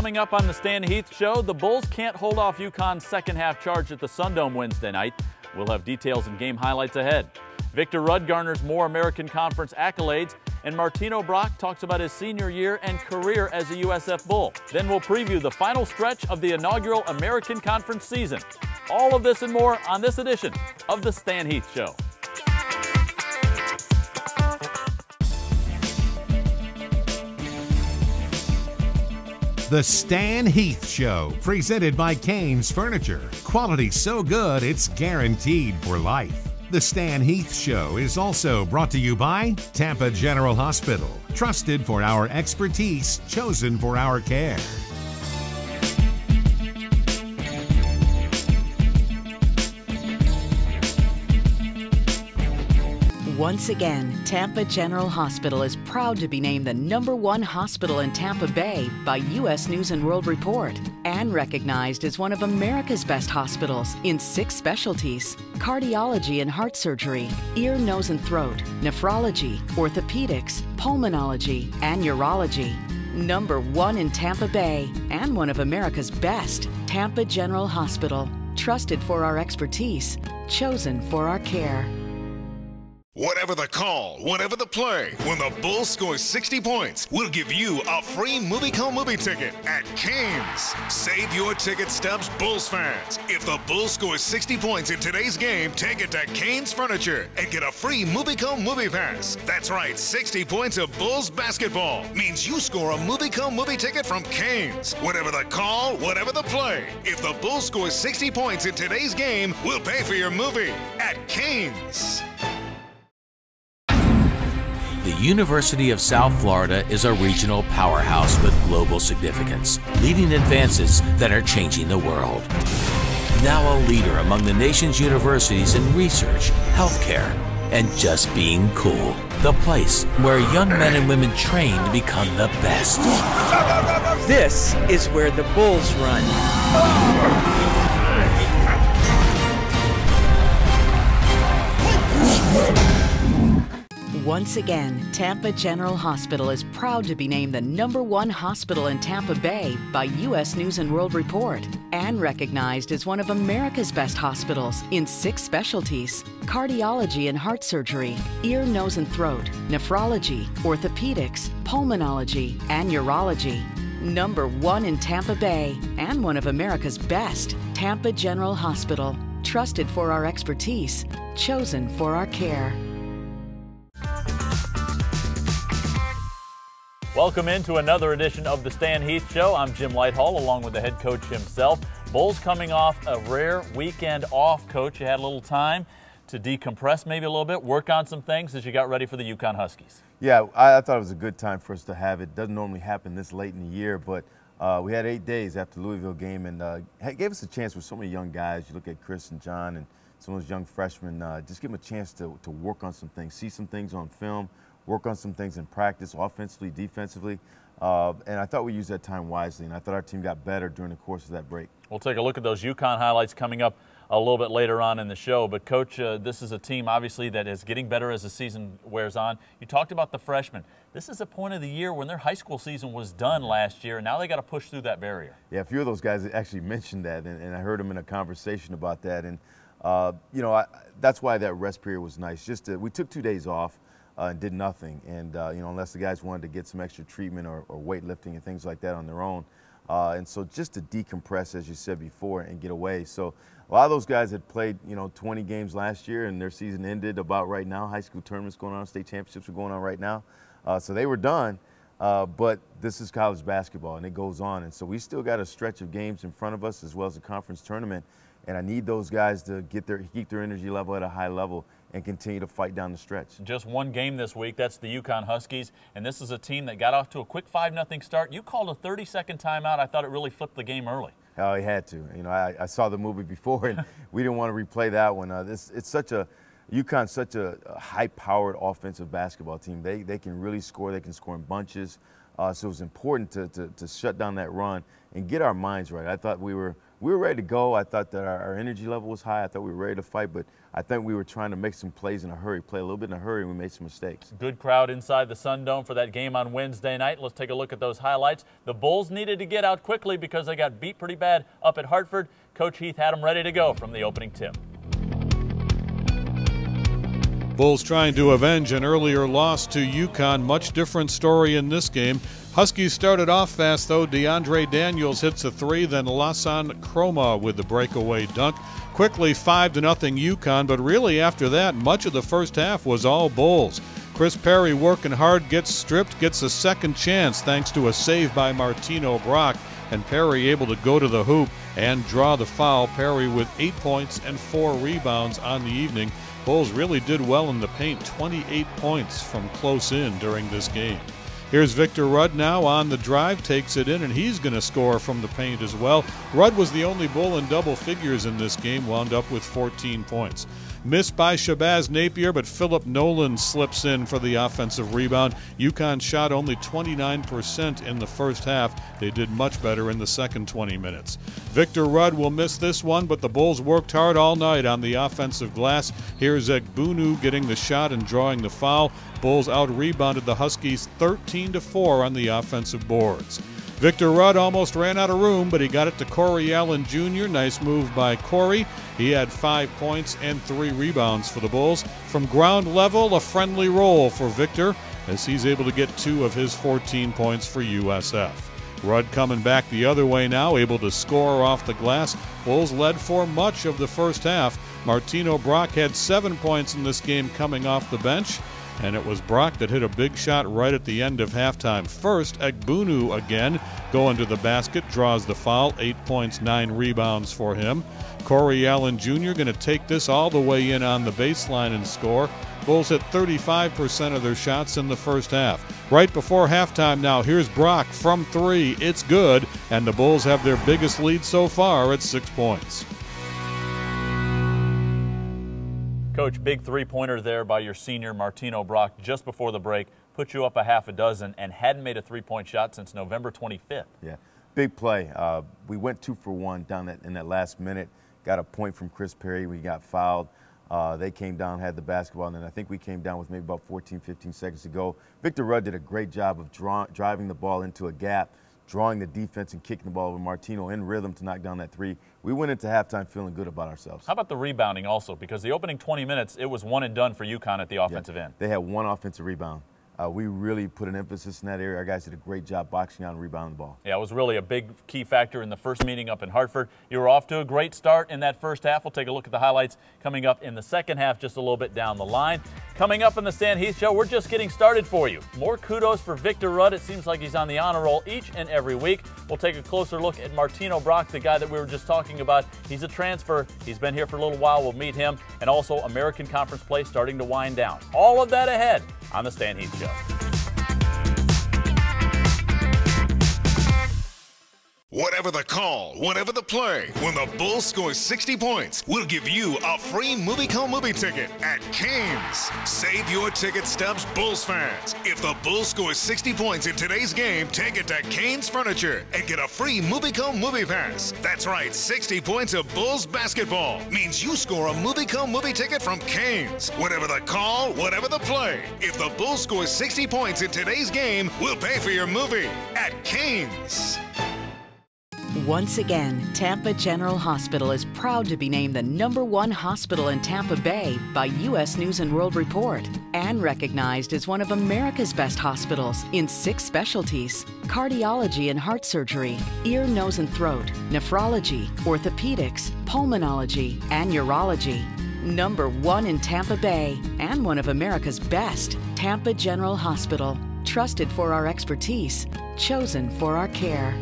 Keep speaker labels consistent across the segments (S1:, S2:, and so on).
S1: Coming up on the Stan Heath Show, the Bulls can't hold off UConn's second-half charge at the Sundome Wednesday night. We'll have details and game highlights ahead. Victor Rudd garners more American Conference accolades, and Martino Brock talks about his senior year and career as a USF Bull. Then we'll preview the final stretch of the inaugural American Conference season. All of this and more on this edition of the Stan Heath Show.
S2: The Stan Heath Show, presented by Cain's Furniture. Quality so good, it's guaranteed for life. The Stan Heath Show is also brought to you by Tampa General Hospital. Trusted for our expertise, chosen for our care.
S3: Once again, Tampa General Hospital is proud to be named the #1 hospital in Tampa Bay by U.S. News & World Report and recognized as one of America's best hospitals in 6 specialties: cardiology and heart surgery, ear, nose and throat, nephrology, orthopedics, pulmonology, and urology. #1 in Tampa Bay and one of America's best, Tampa General Hospital. Trusted for our expertise, chosen for our care.
S4: Whatever the call, whatever the play, when the Bulls score 60 points, we'll give you a free movie ticket at Cain's. Save your ticket stubs, Bulls fans. If the Bulls score 60 points in today's game, take it to Cain's Furniture and get a free movie pass. That's right, 60 points of Bulls basketball means you score a movie ticket from Cain's. Whatever the call, whatever the play, if the Bulls score 60 points in today's game, we'll pay for your movie at Cain's.
S5: The University of South Florida is a regional powerhouse with global significance, leading advances that are changing the world. Now a leader among the nation's universities in research, healthcare, and just being cool. The place where young men and women train to become the best.
S6: This is where the Bulls run.
S3: Once again, Tampa General Hospital is proud to be named the #1 hospital in Tampa Bay by U.S. News & World Report and recognized as one of America's best hospitals in 6 specialties: cardiology and heart surgery, ear, nose and throat, nephrology, orthopedics, pulmonology, and urology. #1 in Tampa Bay and one of America's best, Tampa General Hospital. Trusted for our expertise, chosen for our care.
S1: Welcome into another edition of the Stan Heath Show. I'm Jim Lighthall, along with the head coach himself. Bulls coming off a rare weekend off, Coach. You had a little time to decompress maybe a little bit, work on some things as you got ready for the UConn Huskies.
S7: Yeah, I thought it was a good time for us to have it. Doesn't normally happen this late in the year, but we had 8 days after the Louisville game, and it gave us a chance with so many young guys. You look at Chris and John and some of those young freshmen, just give them a chance to work on some things, see some things on film, work on some things in practice, offensively, defensively, and I thought we used that time wisely, and I thought our team got better during the course of that break.
S1: We'll take a look at those UConn highlights coming up a little bit later on in the show, but Coach, this is a team obviously that is getting better as the season wears on. You talked about the freshmen. This is a point of the year when their high school season was done last year, and now they got to push through that barrier.
S7: Yeah, a few of those guys actually mentioned that, and I heard them in a conversation about that, and you know, that's why that rest period was nice. We took 2 days off. And did nothing, and you know, unless the guys wanted to get some extra treatment or weightlifting and things like that on their own, and so just to decompress, as you said before, and get away. So a lot of those guys had played, you know, 20 games last year, and their season ended about right now. High school tournaments going on, state championships are going on right now, so they were done. But this is college basketball, and it goes on, and so we still got a stretch of games in front of us, as well as a conference tournament. And I need those guys to keep their energy level at a high level and continue to fight down the stretch.
S1: Just one game this week. That's the UConn Huskies. And this is a team that got off to a quick 5-0 start. You called a 30-second timeout. I thought it really flipped the game early.
S7: Oh, he had to. You know, I saw the movie before, and we didn't want to replay that one. UConn's such a high-powered offensive basketball team. They can really score. They can score in bunches. So it was important to shut down that run and get our minds right. I thought we were we were ready to go. I thought that our energy level was high. I thought we were ready to fight, but I think we were trying to make some plays in a hurry, play a little bit in a hurry, and we made some mistakes.
S1: Good crowd inside the Sundome for that game on Wednesday night. Let's take a look at those highlights. The Bulls needed to get out quickly because they got beat pretty bad up at Hartford. Coach Heath had them ready to go from the opening tip.
S8: Bulls trying to avenge an earlier loss to UConn. Much different story in this game. Huskies started off fast, though. DeAndre Daniels hits a three, then Lasan Chroma with the breakaway dunk. Quickly 5-0 UConn, but really after that, much of the first half was all Bulls. Chris Perry working hard, gets stripped, gets a second chance thanks to a save by Martino Brock, and Perry able to go to the hoop and draw the foul. Perry with 8 points and 4 rebounds on the evening. Bulls really did well in the paint, 28 points from close in during this game. Here's Victor Rudd now on the drive, takes it in, and he's going to score from the paint as well. Rudd was the only Bull in double figures in this game, wound up with 14 points. Missed by Shabazz Napier, but Philip Nolan slips in for the offensive rebound. UConn shot only 29% in the first half. They did much better in the second 20 minutes. Victor Rudd will miss this one, but the Bulls worked hard all night on the offensive glass. Here's Egbunu getting the shot and drawing the foul. Bulls out-rebounded the Huskies 13-4 on the offensive boards. Victor Rudd almost ran out of room, but he got it to Corey Allen Jr. Nice move by Corey. He had 5 points and 3 rebounds for the Bulls. From ground level, a friendly roll for Victor as he's able to get 2 of his 14 points for USF. Rudd coming back the other way now, able to score off the glass. Bulls led for much of the first half. Martino Brock had 7 points in this game coming off the bench. And it was Brock that hit a big shot right at the end of halftime. First, Egbunu again going to the basket, draws the foul, 8 points, 9 rebounds for him. Corey Allen Jr. going to take this all the way in on the baseline and score. Bulls hit 35% of their shots in the first half. Right before halftime now, here's Brock from 3. It's good, and the Bulls have their biggest lead so far at 6 points.
S1: Coach, big three-pointer there by your senior Martino Brock just before the break. Put you up a half a dozen and hadn't made a three-point shot since November 25th.
S7: Yeah, big play. We went 2 for 1 down in that last minute. Got a point from Chris Perry. We got fouled. They came down, had the basketball, and then I think we came down with maybe about 14, 15 seconds to go. Victor Rudd did a great job of driving the ball into a gap, drawing the defense and kicking the ball with Martino in rhythm to knock down that 3. We went into halftime feeling good about ourselves.
S1: How about the rebounding also? Because the opening 20 minutes, it was one and done for UConn at the offensive end.
S7: They had 1 offensive rebound. We really put an emphasis in that area. Our guys did a great job boxing out and rebounding the ball.
S1: Yeah, it was really a big key factor in the first meeting up in Hartford. You were off to a great start in that first half. We'll take a look at the highlights coming up in the second half just a little bit down the line. Coming up in the Stan Heath Show, we're just getting started for you. More kudos for Victor Rudd. It seems like he's on the honor roll each and every week. We'll take a closer look at Martino Brock, the guy that we were just talking about. He's a transfer. He's been here for a little while. We'll meet him. And also American Conference play starting to wind down. All of that ahead on the Stan Heath Show.
S4: Whatever the call, whatever the play, when the Bulls score 60 points, we'll give you a free movie ticket at Canes. Save your ticket stubs, Bulls fans. If the Bulls score 60 points in today's game, take it to Canes Furniture and get a free movie pass. That's right, 60 points of Bulls basketball means you score a movie ticket from Canes. Whatever the call, whatever the play, if the Bulls score 60 points in today's game, we'll pay for your movie at Canes.
S3: Once again, Tampa General Hospital is proud to be named the #1 hospital in Tampa Bay by U.S. News and World Report and recognized as one of America's best hospitals in 6 specialties: cardiology and heart surgery, ear, nose and throat, nephrology, orthopedics, pulmonology, and urology. #1 in Tampa Bay and one of America's best, Tampa General Hospital. Trusted for our expertise, chosen for our care.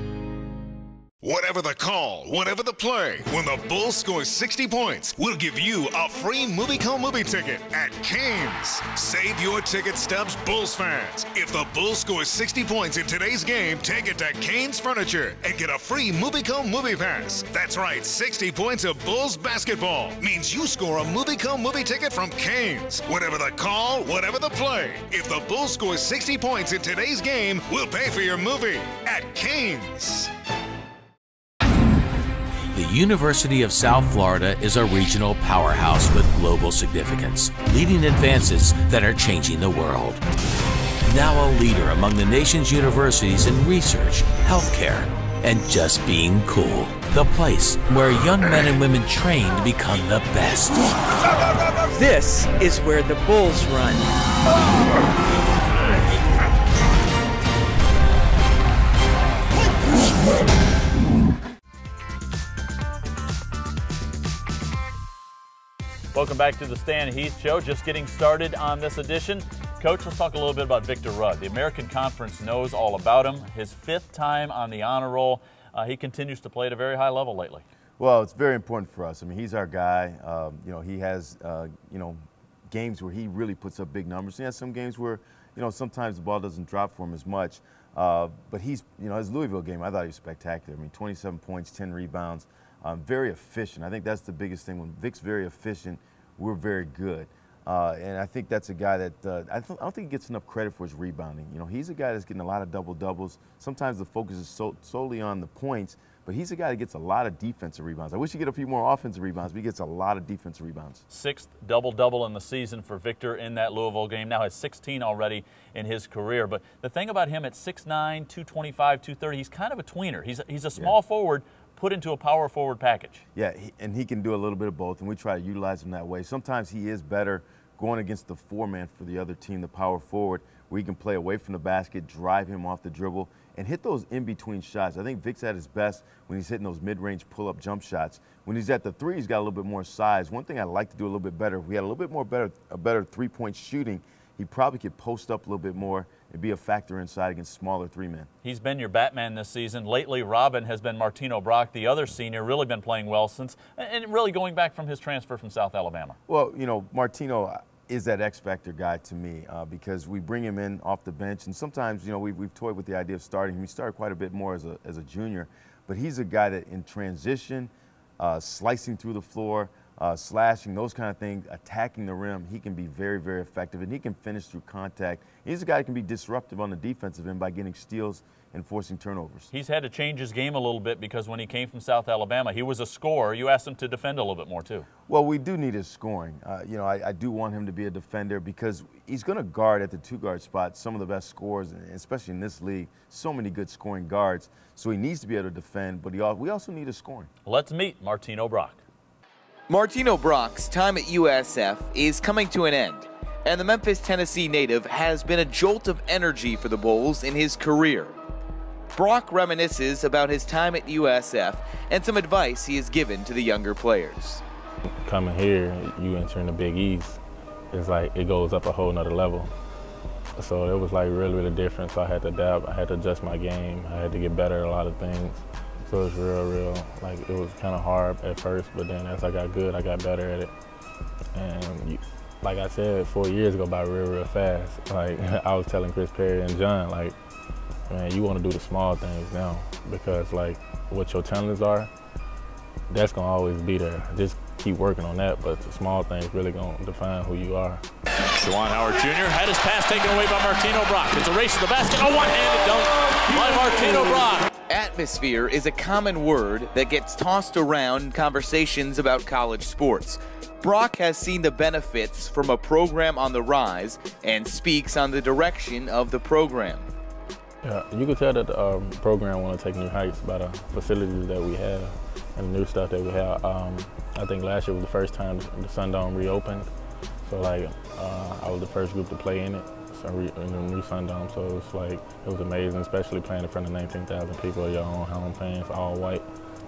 S4: Whatever the call, whatever the play, when the Bulls score 60 points, we'll give you a free movie ticket at Canes. Save your ticket stubs, Bulls fans. If the Bulls score 60 points in today's game, take it to Canes Furniture and get a free movie pass. That's right, 60 points of Bulls basketball means you score a movie ticket from Canes. Whatever the call, whatever the play, if the Bulls score 60 points in today's game, we'll pay for your movie at Canes.
S5: The University of South Florida is a regional powerhouse with global significance, leading advances that are changing the world. Now a leader among the nation's universities in research, healthcare, and just being cool. The place where young men and women train to become the best.
S6: This is where the Bulls run.
S1: Welcome back to the Stan Heath Show. Just getting started on this edition. Coach, let's talk a little bit about Victor Rudd. The American Conference knows all about him. His 5th time on the honor roll. He continues to play at a very high level lately.
S7: Well, it's very important for us. I mean, he's our guy. He has, games where he really puts up big numbers. He has some games where, sometimes the ball doesn't drop for him as much. But he's, his Louisville game, I thought he was spectacular. I mean, 27 points, 10 rebounds, very efficient. I think that's the biggest thing. When Vic's very efficient, we're very good. And I think that's a guy that I don't think he gets enough credit for his rebounding. He's a guy that's getting a lot of double-doubles. Sometimes the focus is solely on the points, but he's a guy that gets a lot of defensive rebounds. I wish he get a few more offensive rebounds, but he gets a lot of defensive rebounds.
S1: 6th double-double in the season for Victor in that Louisville game. Now has 16 already in his career. But the thing about him at 6'9", 225, 230, he's kind of a tweener. He's a small forward put into a power forward package.
S7: Yeah, and he can do a little bit of both, and we try to utilize him that way. Sometimes he is better going against the 4-man for the other team, the power forward, where he can play away from the basket, drive him off the dribble, and hit those in-between shots. I think Vic's at his best when he's hitting those mid-range pull-up jump shots. When he's at the 3, he's got a little bit more size. One thing I'd like to do a little bit better, if we had a little bit more better 3-point shooting, he probably could post up a little bit more and be a factor inside against smaller 3-men. He's
S1: been your Batman this season. Lately, Robin has been Martino Brock, the other senior, really been playing well since, and really going back from his transfer from South Alabama.
S7: Well, Martino is that X-factor guy to me because we bring him in off the bench, and sometimes, we've toyed with the idea of starting him. He started quite a bit more as a junior, but he's a guy that in transition, slicing through the floor, slashing, those kind of things, attacking the rim, he can be very, very effective, and he can finish through contact. He's a guy that can be disruptive on the defensive end by getting steals and forcing turnovers.
S1: He's had to change his game a little bit because when he came from South Alabama, he was a scorer. You asked him to defend a little bit more, too.
S7: Well, we do need his scoring. I do want him to be a defender because he's going to guard at the 2-guard spot some of the best scorers, especially in this league. So many good scoring guards. So he needs to be able to defend, but we also need his scoring.
S1: Let's meet Martino Brock.
S9: Martino Brock's time at USF is coming to an end, and the Memphis, Tennessee native has been a jolt of energy for the Bulls in his career. Brock reminisces about his time at USF and some advice he has given to the younger players.
S10: Coming here, you entering the Big East, it's like it goes up a whole nother level. So it was like really, really different. So I had to adapt, I had to adjust my game, I had to get better at a lot of things. So it was real, like it was kind of hard at first, but then as I got good, I got better at it. And like I said, 4 years go by real fast. Like I was telling Chris Perry and John, like, man, you want to do the small things now because like what your talents are, that's gonna always be there. Just keep working on that, but the small things really gonna define who you are.
S1: Juwan Howard Jr. had his pass taken away by Martino Brock. It's a race to the basket. A one-handed dunk by Martino Brock.
S9: Atmosphere is a common word that gets tossed around in conversations about college sports. Brock has seen the benefits from a program on the rise and speaks on the direction of the program.
S10: Yeah, you can tell that the program want to take new heights by the facilities that we have and the new stuff that we have. I think last year was the first time the Sundome reopened. So like, I was the first group to play in it, in the new Sundome. So it was amazing, especially playing in front of 19,000 people, your own home fans, all white.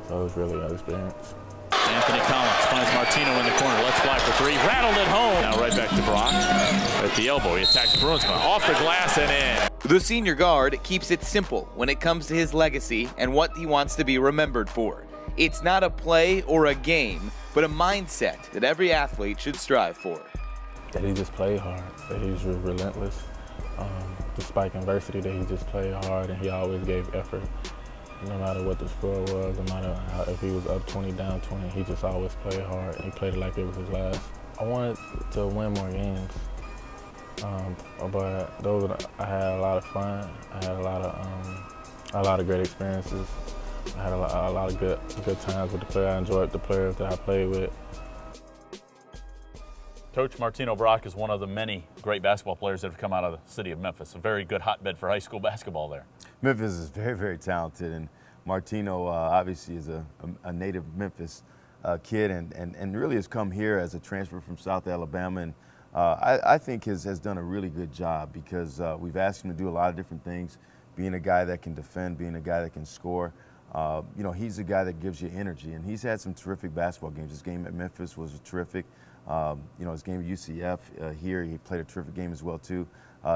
S10: So it was really an experience.
S1: Anthony Collins finds Martino in the corner. Let's fly for 3. Rattled it home. Now right back to Brock. At the elbow, he attacks Brunsma. Off the glass and in.
S9: The senior guard keeps it simple when it comes to his legacy and what he wants to be remembered for. It's not a play or a game, but a mindset that every athlete should strive for.
S10: That he just played hard, that he was relentless. Despite adversity, that he just played hard and he always gave effort. No matter what the score was, no matter if he was up 20, down 20, he just always played hard. He played it like it was his last. I wanted to win more games, but I had a lot of fun. I had a lot of great experiences. I had a lot of good times with the players. I enjoyed the players that I played with.
S1: Coach Martino Brock is one of the many great basketball players that have come out of the city of Memphis. A very good hotbed for high school basketball there.
S7: Memphis is very, very talented, and Martino obviously is a native Memphis kid and really has come here as a transfer from South Alabama. And I think has done a really good job because we've asked him to do a lot of different things, being a guy that can defend, being a guy that can score. You know, he's a guy that gives you energy, and he's had some terrific basketball games. His game at Memphis was terrific. You know, his game at UCF here, he played a terrific game as well too.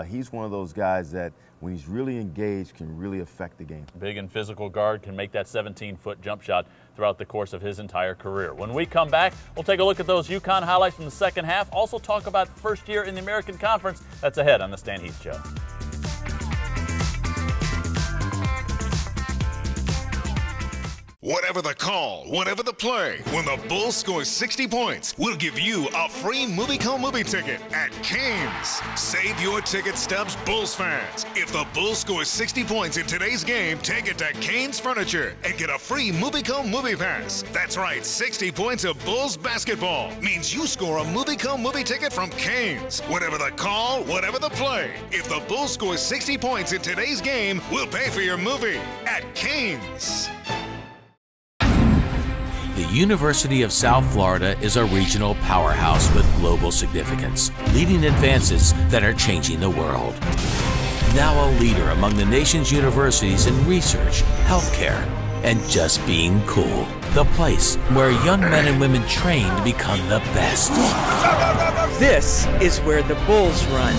S7: He's one of those guys that when he's really engaged can really affect the game.
S1: Big and physical guard, can make that 17-foot jump shot throughout the course of his entire career. When we come back, we'll take a look at those UConn highlights from the second half. Also talk about the first year in the American Conference. That's ahead on the Stan Heath Show.
S4: Whatever the call, whatever the play, when the Bulls score 60 points, we'll give you a free MovieCo movie ticket at Canes. Save your ticket stubs, Bulls fans. If the Bulls score 60 points in today's game, take it to Canes Furniture and get a free MovieCo movie pass. That's right, 60 points of Bulls basketball means you score a MovieCo movie ticket from Canes. Whatever the call, whatever the play, if the Bulls score 60 points in today's game, we'll pay for your movie at Canes.
S5: The University of South Florida is a regional powerhouse with global significance, leading advances that are changing the world. Now a leader among the nation's universities in research, healthcare, and just being cool. The place where young men and women train to become the best.
S6: This is where the Bulls run.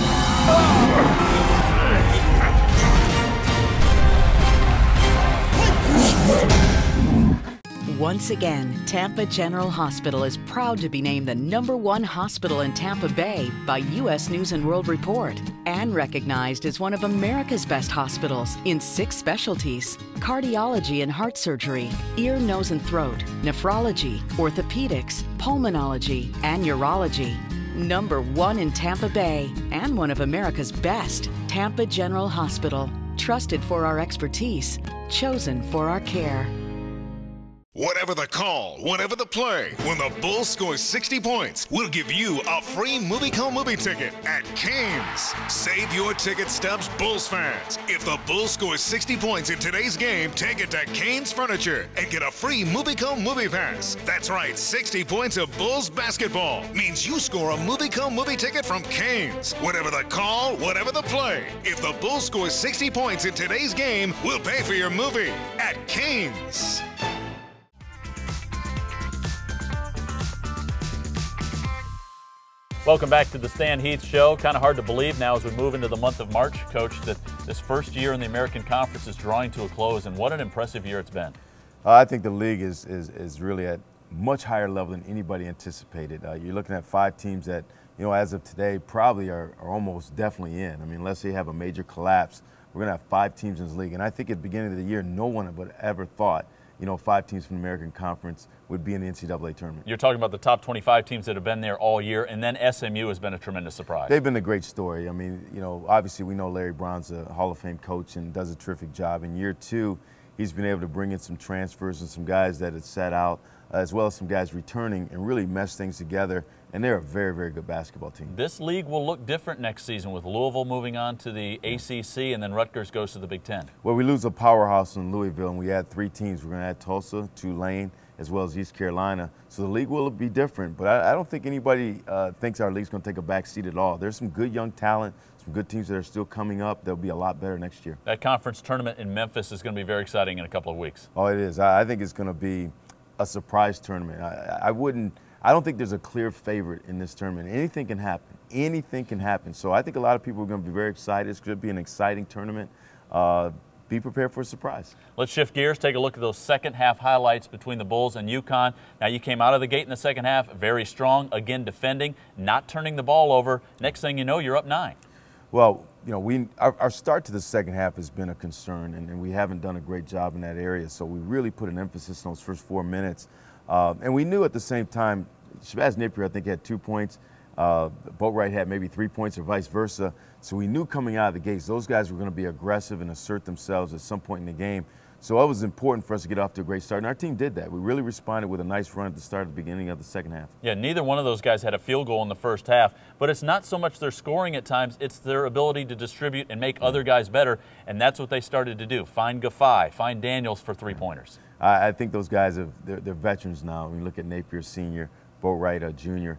S3: Once again, Tampa General Hospital is proud to be named the #1 hospital in Tampa Bay by U.S. News and World Report and recognized as one of America's best hospitals in 6 specialties: cardiology and heart surgery, ear, nose and throat, nephrology, orthopedics, pulmonology, and urology. #1 in Tampa Bay and one of America's best, Tampa General Hospital. Trusted for our expertise, chosen for our care.
S4: Whatever the call, whatever the play, when the Bulls score 60 points, we'll give you a free MovieCo movie ticket at Canes. Save your ticket stubs, Bulls fans. If the Bulls score 60 points in today's game, take it to Canes Furniture and get a free MovieCo movie pass. That's right, 60 points of Bulls basketball means you score a MovieCo movie ticket from Canes. Whatever the call, whatever the play, if the Bulls score 60 points in today's game, we'll pay for your movie at Canes.
S1: Welcome back to the Stan Heath Show. Kind of hard to believe now as we move into the month of March, Coach, that this first year in the American Conference is drawing to a close, and what an impressive year it's been.
S7: I think the league is really at much higher level than anybody anticipated. You're looking at 5 teams that, you know, as of today probably are almost definitely in. I mean, unless they have a major collapse, we're going to have 5 teams in this league. And I think at the beginning of the year, no one would ever thought, you know, 5 teams from the American Conference would be in the NCAA tournament.
S1: You're talking about the top 25 teams that have been there all year, and then SMU has been a tremendous surprise.
S7: They've been a great story. I mean, you know, obviously we know Larry Brown's a Hall of Fame coach and does a terrific job. In year 2, he's been able to bring in some transfers and some guys that had sat out, as well as some guys returning and really mesh things together. And they're a very, very good basketball team.
S1: This league will look different next season with Louisville moving on to the ACC and then Rutgers goes to the Big Ten.
S7: Well, we lose a powerhouse in Louisville and we add 3 teams. We're going to add Tulsa, Tulane, as well as East Carolina. So the league will be different, but I don't think anybody thinks our league's going to take a back seat at all. There's some good young talent, some good teams that are still coming up. They'll be a lot better next year.
S1: That conference tournament in Memphis is going to be very exciting in a couple of weeks.
S7: Oh, it is. I think it's going to be a surprise tournament. I don't think there's a clear favorite in this tournament. Anything can happen. Anything can happen. So I think a lot of people are going to be very excited. It's going to be an exciting tournament. Be prepared for a surprise.
S1: Let's shift gears, take a look at those second half highlights between the Bulls and UConn. Now you came out of the gate in the second half very strong, again defending, not turning the ball over. Next thing you know, you're up 9.
S7: Well, you know, our start to the second half has been a concern, and we haven't done a great job in that area. So we really put an emphasis on those first 4 minutes. And we knew at the same time, Shabazz Napier, I think, had 2 points. Boatwright had maybe 3 points or vice versa. So we knew coming out of the gates, those guys were going to be aggressive and assert themselves at some point in the game. So it was important for us to get off to a great start, and our team did that. We really responded with a nice run at the start of the beginning of the second half.
S1: Yeah, neither one of those guys had a field goal in the first half, but it's not so much their scoring at times, it's their ability to distribute and make other guys better, and that's what they started to do. Find Gaffai, find Daniels for three-pointers.
S7: I think those guys, they're veterans now. When you look at Napier Sr., Boatwright Jr.,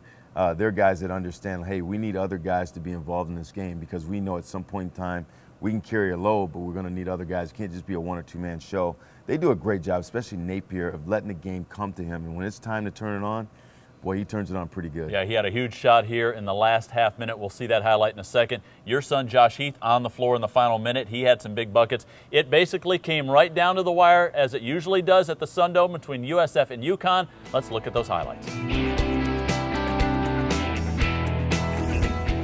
S7: they're guys that understand, hey, we need other guys to be involved in this game because we know at some point in time we can carry a load, but we're going to need other guys. It can't just be a one- or two-man show. They do a great job, especially Napier, of letting the game come to him. And when it's time to turn it on, boy, he turns it on pretty good.
S1: Yeah, he had a huge shot here in the last half minute. We'll see that highlight in a second. Your son, Josh Heath, on the floor in the final minute. He had some big buckets. It basically came right down to the wire, as it usually does at the Sundome between USF and UConn. Let's look at those highlights.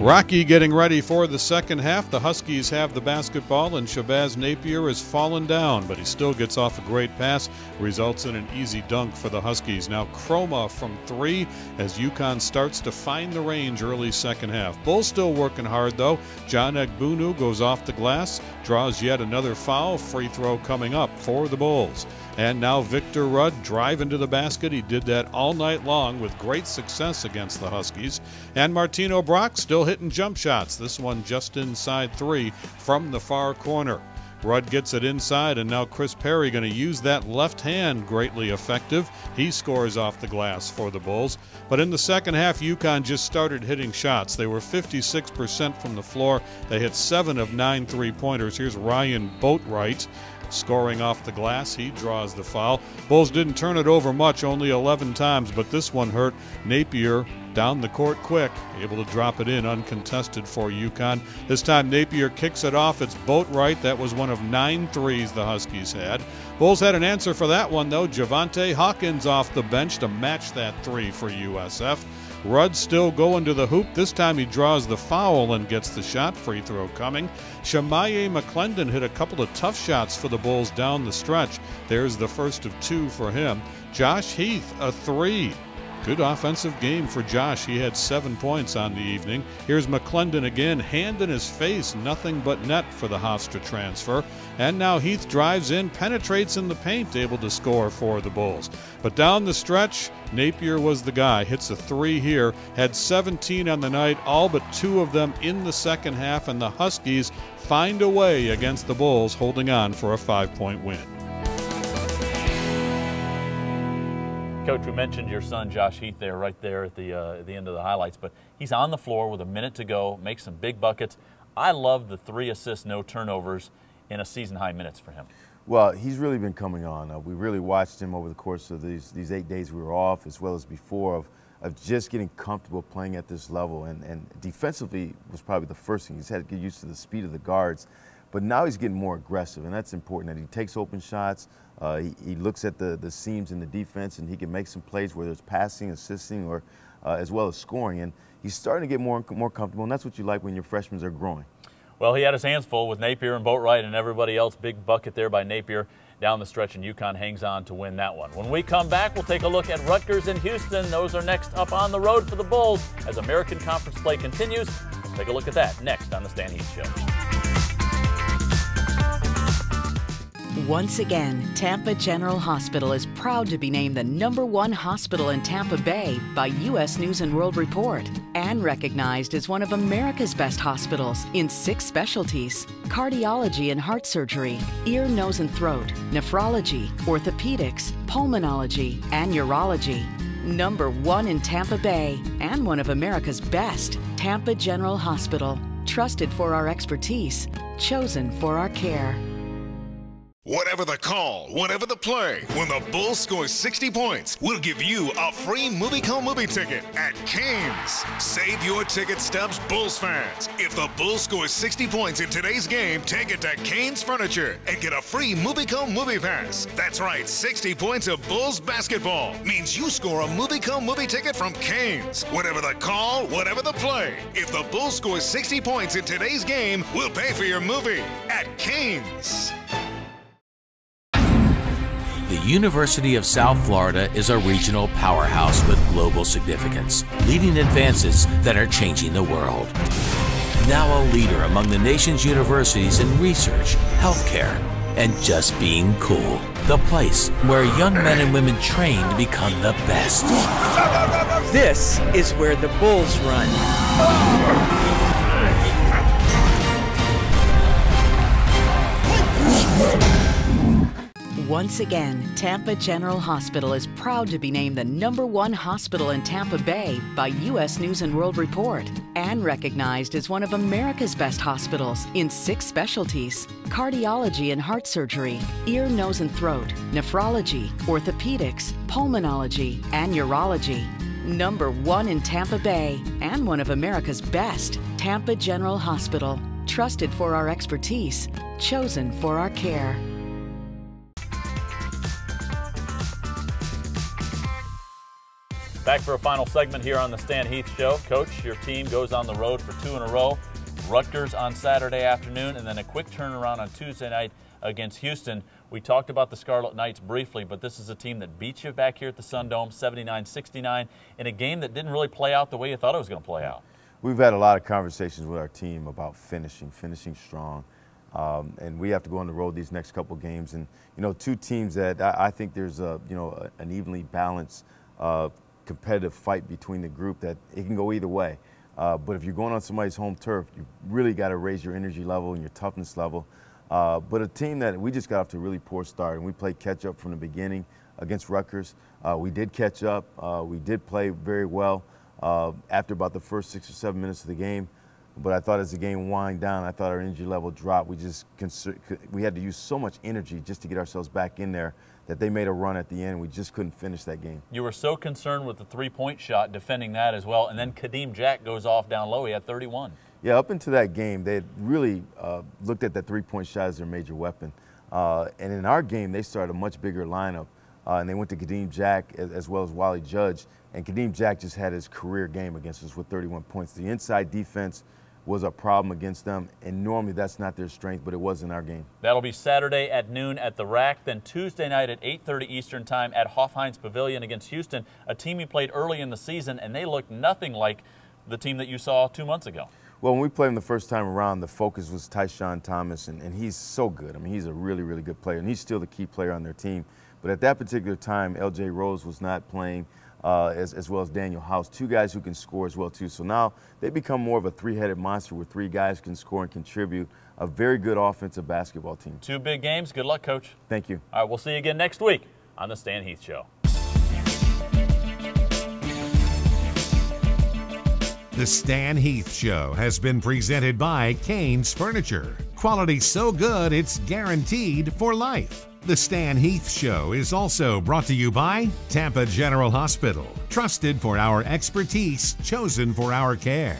S8: Rocky getting ready for the second half. The Huskies have the basketball, and Shabazz Napier has fallen down, but he still gets off a great pass, results in an easy dunk for the Huskies. Now Chroma from three as UConn starts to find the range early second half. Bulls still working hard, though. John Egbunu goes off the glass, draws yet another foul. Free throw coming up for the Bulls. And now Victor Rudd driving to the basket. He did that all night long with great success against the Huskies. And Martino Brock still hitting jump shots. This one just inside three from the far corner. Rudd gets it inside, and now Chris Perry going to use that left hand, greatly effective. He scores off the glass for the Bulls. But in the second half, UConn just started hitting shots. They were 56% from the floor. They hit 7 of 9 three-pointers. Here's Ryan Boatwright scoring off the glass. He draws the foul. Bulls didn't turn it over much, only 11 times, but this one hurt. Napier down the court quick, able to drop it in uncontested for UConn. This time Napier kicks it off. It's Boatwright. That was one of 9 threes the Huskies had. Bulls had an answer for that one, though. Javante Hawkins off the bench to match that three for USF. Rudd still going to the hoop. This time he draws the foul and gets the shot. Free throw coming. Shamaye McClendon hit a couple of tough shots for the Bulls down the stretch. There's the first of 2 for him. Josh Heath, a three. Good offensive game for Josh. He had 7 points on the evening. Here's McClendon again, hand in his face, nothing but net for the Hofstra transfer. And now Heath drives in, penetrates in the paint, able to score for the Bulls. But down the stretch, Napier was the guy. Hits a three here, had 17 on the night, all but 2 of them in the second half, and the Huskies find a way against the Bulls, holding on for a 5-point win.
S1: Coach, we mentioned your son, Josh Heath, right there at the end of the highlights, but he's on the floor with a minute to go, makes some big buckets. I love the 3 assists, no turnovers in a season-high minutes for him.
S7: Well, he's really been coming on. We really watched him over the course of these 8 days we were off, as well as before, of just getting comfortable playing at this level. And defensively was probably the first thing. He's had to get used to the speed of the guards. But now he's getting more aggressive, and that's important, that he takes open shots. He looks at the seams in the defense, and he can make some plays, whether it's passing, assisting, or as well as scoring. And he's starting to get more comfortable, and that's what you like when your freshmen are growing.
S1: Well, he had his hands full with Napier and Boatwright and everybody else. Big bucket there by Napier down the stretch, and UConn hangs on to win that one. When we come back, we'll take a look at Rutgers and Houston. Those are next up on the road for the Bulls as American Conference play continues. We'll take a look at that next on the Stan Heath Show.
S3: Once again, Tampa General Hospital is proud to be named the #1 hospital in Tampa Bay by U.S. News & World Report and recognized as one of America's best hospitals in 6 specialties: cardiology and heart surgery, ear, nose and throat, nephrology, orthopedics, pulmonology, and urology. #1 in Tampa Bay and one of America's best, Tampa General Hospital. Trusted for our expertise, chosen for our care.
S4: Whatever the call, whatever the play, when the Bulls score 60 points, we'll give you a free movie ticket at Canes. Save your ticket stubs, Bulls fans. If the Bulls score 60 points in today's game, take it to Canes Furniture and get a free movie pass. That's right, 60 points of Bulls basketball means you score a movie ticket from Canes. Whatever the call, whatever the play, if the Bulls score 60 points in today's game, we'll pay for your movie at Canes.
S5: The University of South Florida is a regional powerhouse with global significance, leading advances that are changing the world. Now a leader among the nation's universities in research, healthcare, and just being cool. The place where young men and women train to become the best.
S6: This is where the Bulls run.
S3: Once again, Tampa General Hospital is proud to be named the #1 hospital in Tampa Bay by U.S. News and World Report and recognized as one of America's best hospitals in 6 specialties: cardiology and heart surgery, ear, nose and throat, nephrology, orthopedics, pulmonology, and urology. #1 in Tampa Bay and one of America's best, Tampa General Hospital. Trusted for our expertise, chosen for our care.
S1: Back for a final segment here on the Stan Heath Show. Coach, your team goes on the road for 2 in a row. Rutgers on Saturday afternoon, and then a quick turnaround on Tuesday night against Houston. We talked about the Scarlet Knights briefly, but this is a team that beat you back here at the Sundome, 79-69, in a game that didn't really play out the way you thought it was going to play out.
S7: We've had a lot of conversations with our team about finishing strong. And we have to go on the road these next couple games. And, you know, 2 teams that I think there's a, you know, an evenly balanced competitive fight between the group that it can go either way. But if you're going on somebody's home turf, you really got to raise your energy level and your toughness level. But a team that we just got off to a really poor start, and we played catch up from the beginning against Rutgers. We did catch up. We did play very well after about the first 6 or 7 minutes of the game. But I thought as the game wound down, I thought our energy level dropped. We had to use so much energy just to get ourselves back in there that they made a run at the end. We just couldn't finish that game.
S1: You were so concerned with the 3-point shot, defending that as well, and then Kadeem Jack goes off down low. He had 31.
S7: Yeah, up into that game, they had really looked at that 3-point shot as their major weapon. And in our game, they started a much bigger lineup, and they went to Kadeem Jack as well as Wally Judge. And Kadeem Jack just had his career game against us with 31 points. The inside defense was a problem against them, and normally that's not their strength, but it was in our game.
S1: That'll be Saturday at noon at the Rack, then Tuesday night at 8:30 Eastern Time at Hoff-Heinz Pavilion against Houston, a team you played early in the season, and they looked nothing like the team that you saw 2 months ago.
S7: Well, when we played him the first time around, the focus was Tyshawn Thomas, and he's so good. I mean, he's a really, really good player, and he's still the key player on their team. But at that particular time, L.J. Rose was not playing. As well as Daniel House, 2 guys who can score as well too. So now they become more of a 3-headed monster where 3 guys can score and contribute. A very good offensive basketball team.
S1: 2 big games. Good luck, Coach.
S7: Thank you.
S1: All right, we'll see you again next week on the Stan Heath Show.
S2: The Stan Heath Show has been presented by Kane's Furniture. Quality so good it's guaranteed for life. The Stan Heath Show is also brought to you by Tampa General Hospital. Trusted for our expertise, chosen for our care.